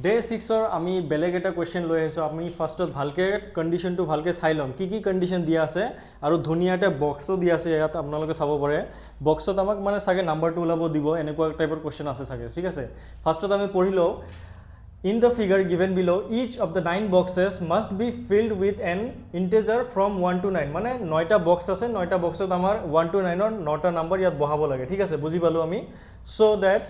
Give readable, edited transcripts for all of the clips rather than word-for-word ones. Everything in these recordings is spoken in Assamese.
ডে 6ৰ আমি বেলেগ এটা কুৱেশ্যন লৈ আহিছোঁ। আমি ফাৰ্ষ্টত ভালকৈ কণ্ডিশ্যনটো ভালকৈ চাই ল'ম, কি কণ্ডিশ্যন দিয়া আছে আৰু ধুনীয়া এটা বক্সো দিয়া আছে। ইয়াত আপোনালোকে চাব পাৰে বক্সত আমাক মানে চাগে নাম্বাৰটো ওলাব দিব, এনেকুৱা টাইপৰ কুৱেশ্যন আছে চাগে। ঠিক আছে, ফাৰ্ষ্টত আমি পঢ়ি লওঁ। In the figure given below, each of the 9 boxes must be filled with an integer from 1 to 9. মানে 9টা বক্স আছে, 9টা বক্সত আমাৰ 1 to 9ৰ 9টা নাম্বাৰ ইয়াত বহাব লাগে। ঠিক আছে, বুজি পালোঁ আমি। So that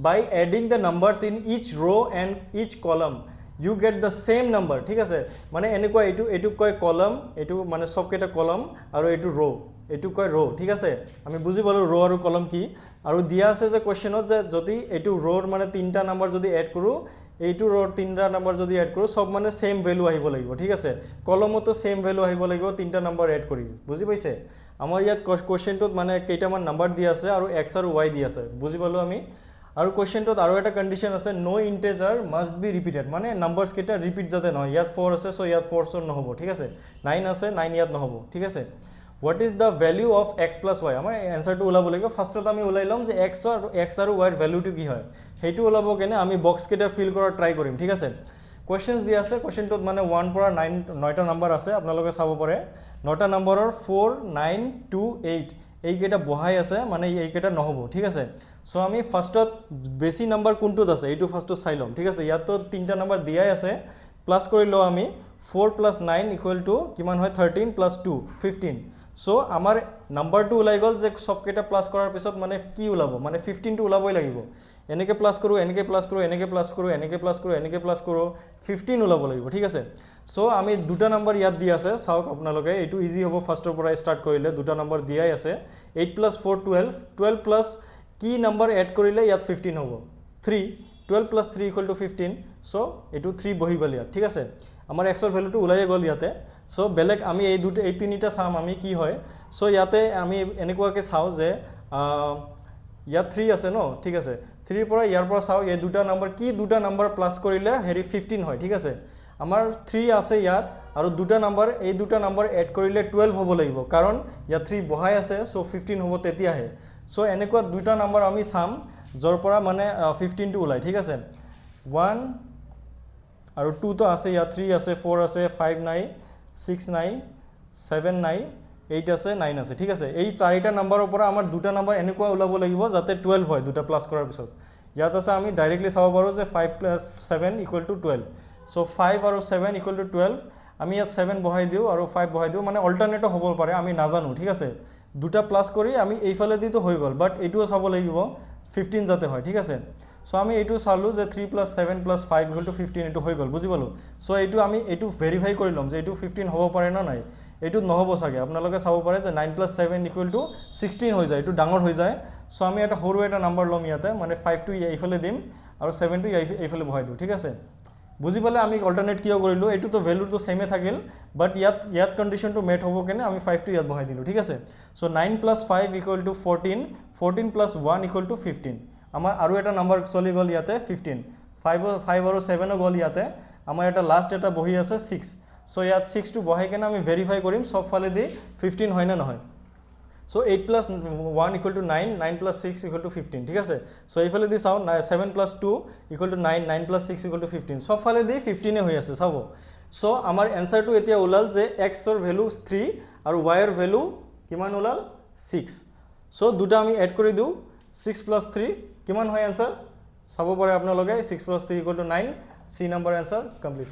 by adding the numbers in each row and each column, you get the same number. ঠিক আছে, মানে এনেকুৱা এইটো কয় কলম, এইটো মানে সবকেইটা কলম আৰু এইটো ৰ', এইটো কয় ৰ'। ঠিক আছে, আমি বুজি পালোঁ ৰ' আৰু কলম কি। আৰু দিয়া আছে যে কুৱেশ্যনত যে যদি এইটো ৰ'ৰ মানে 3টা নাম্বাৰ যদি এড কৰোঁ, এইটো ৰ' 3টা নাম্বাৰ যদি এড কৰোঁ, সব মানে সেম ভেলু আহিব লাগিব। ঠিক আছে, কলমতো সেম ভেলু আহিব লাগিব 3টা নাম্বাৰ এড কৰি। বুজি পাইছে? আমাৰ ইয়াত কুৱেশ্যনটোত মানে কেইটামান নাম্বাৰ দিয়া আছে আৰু এক্স আৰু ৱাই দি আছে। বুজি পালোঁ আমি। আৰু কুৱেশ্যনটোত আৰু এটা কণ্ডিশ্যন আছে, ন' ইণ্টেজাৰ মাষ্ট বি ৰিপিটেড, মানে নাম্বাৰ্ছ কেইটা ৰিপিট যাতে নহয়। ইয়াত 4 আছে, চ' ইয়াত 4 নহ'ব। ঠিক আছে, 9 আছে, 9 ইয়াত নহ'ব। ঠিক আছে, what is the value of x plus Y? আমাৰ এনচাৰটো ওলাব লাগিব। ফাৰ্ষ্টত আমি ওলাই ল'ম যে এক্স আৰু ৱাইৰ ভেলুটো কি হয়, সেইটো ওলাব কেনে আমি বক্সকেইটা ফিল কৰাৰ ট্ৰাই কৰিম। ঠিক আছে, কুৱেশ্যনছ দিয়া আছে। কুৱেশ্যনটোত মানে 1 পৰা 9টা নাম্বাৰ আছে, আপোনালোকে চাব পাৰে। 9টা নাম্বাৰৰ 4, 9, 2, 8 এইকেইটা বহাই আছে, মানে এইকেইটা নহ'ব। ঠিক আছে, চ' আমি ফাৰ্ষ্টত বেছি নাম্বাৰ কোনটোত আছে এইটো ফাৰ্ষ্টত চাই ল'ম। ঠিক আছে, ইয়াততো 3টা নাম্বাৰ দিয়াই আছে, প্লাছ কৰি লওঁ আমি। 4 + 9 = কিমান হয়? 13 + 2 15। চ' আমাৰ নাম্বাৰটো ওলাই গ'ল যে সবকেইটা প্লাছ কৰাৰ পিছত মানে কি ওলাব, মানে 15টো ওলাবই লাগিব। এনেকৈ প্লাছ কৰোঁ, এনেকৈ প্লাছ কৰোঁ, এনেকৈ প্লাছ কৰোঁ, এনেকৈ প্লাছ কৰোঁ, এনেকৈ প্লাছ কৰোঁ, 15 ওলাব লাগিব। ঠিক আছে, চ' আমি 2টা নাম্বাৰ ইয়াত দি আছে, চাওক আপোনালোকে। এইটো ইজি হ'ব ফাৰ্ষ্টৰ পৰা ষ্টাৰ্ট কৰিলে। 2টা নাম্বাৰ দিয়াই আছে। 8 + 4 12, 12 প্লাছ কি নাম্বাৰ এড কৰিলে ইয়াত 15 হ'ব? 3। 12 + 3 = 15। চ' এইটো 3 বহি গ'ল ইয়াত। ঠিক আছে, আমাৰ এক্সৰ ভেলুটো ওলাইয়ে গ'ল ইয়াতে। চ' বেলেগ আমি এই 3টা চাম আমি কি হয়। চ' ইয়াতে আমি এনেকুৱাকৈ চাওঁ যে ইয়াত 3 আছে ন। ঠিক আছে, 3ৰ পৰা ইয়াৰ পৰা চাওঁ এই 2টা নাম্বাৰ কি, 2টা নাম্বাৰ প্লাছ কৰিলে 15 হয়। ঠিক আছে, আমাৰ 3 আছে ইয়াত আৰু 2টা নাম্বাৰ, এই 2টা নাম্বাৰ এড কৰিলে 12 হ'ব লাগিব, কাৰণ ইয়াত 3 বহাই আছে। চ' 15 হ'ব তেতিয়াহে। চ' এনেকুৱা 2টা নাম্বাৰ আমি চাম য'ৰ পৰা মানে 15টো ওলায়। ঠিক আছে, 1 আৰু 2টো আছে ইয়াত, 3 আছে, 4 আছে, 5 নাই, 6 নাই, 7 নাই, 8 আছে, 9 আছে। ঠিক আছে, এই 4টা নাম্বাৰৰ পৰা আমাৰ 2টা নাম্বাৰ এনেকুৱা ওলাব লাগিব যাতে 12 হয় 2টা প্লাছ কৰাৰ পিছত। ইয়াত আছে, আমি ডাইৰেক্টলি চাব পাৰোঁ যে 5 + 7 = 12। চ' 5 আৰু 7 = 12। আমি ইয়াত 7 বহাই দিওঁ আৰু 5 বহাই দিওঁ, মানে অল্টাৰনেটো হ'ব পাৰে, আমি নাজানো। ঠিক আছে, 2টা প্লাছ কৰি আমি এইফালে দিতো হৈ গ'ল, বাট এইটোও চাব লাগিব 15 যাতে হয়। ঠিক আছে, চ' আমি এইটো চালোঁ যে 3 + 7 + 5 = 15, এইটো হৈ গ'ল। বুজি পালোঁ। চ' এইটো আমি এইটো ভেৰিফাই কৰি ল'ম যে এইটো 15 হ'ব পাৰে নে নাই। এইটো নহ'ব চাগে। আপোনালোকে চাব পাৰে যে 9 + 7 = 16 হৈ যায়, এইটো ডাঙৰ হৈ যায়। চ' আমি এটা সৰু এটা নাম্বাৰ ল'ম ইয়াতে, মানে 5টো এইফালে দিম আৰু 7টো এইফালে বহাই দিওঁ। ঠিক আছে, বুজি পালে আমি অল্টাৰনেট কিয় কৰিলোঁ। এইটোতো ভেলুটো ছেমে থাকিল, বাট ইয়াত কণ্ডিশ্যনটো মেট হ'ব কেনে আমি 5টো ইয়াত বহাই দিলোঁ। ঠিক আছে, চ' 9 + 5 = 14, 14 + 1 = 15। আমাৰ আৰু এটা নাম্বাৰ চলি গ'ল ইয়াতে 15। 5 আৰু 7ও গ'ল ইয়াতে। আমাৰ এটা লাষ্ট এটা বহি আছে 6। চ' ইয়াত 6টো বহাই কেনে আমি ভেৰিফাই কৰিম চবফালেদি 15 হয় নে নহয়। চ' 8 + 1 = 9, 9 + 6 = 15। ঠিক আছে, চ' এইফালেদি চাওঁ 7 + 2 = 9, 9 + 6 = 15। চবফালেদি 15 হৈ আছে, চাব। চ' আমাৰ এনচাৰটো এতিয়া ওলাল যে এক্সৰ ভেলু 3 আৰু ৱাইৰ ভেলু কিমান ওলাল? 6। চ' 2টা আমি এড কৰি দিওঁ, 6 + 3 কিমান হয় এনচাৰ চাব পাৰে আপোনালোকে। 6 + 3 = 9। C number answer complete.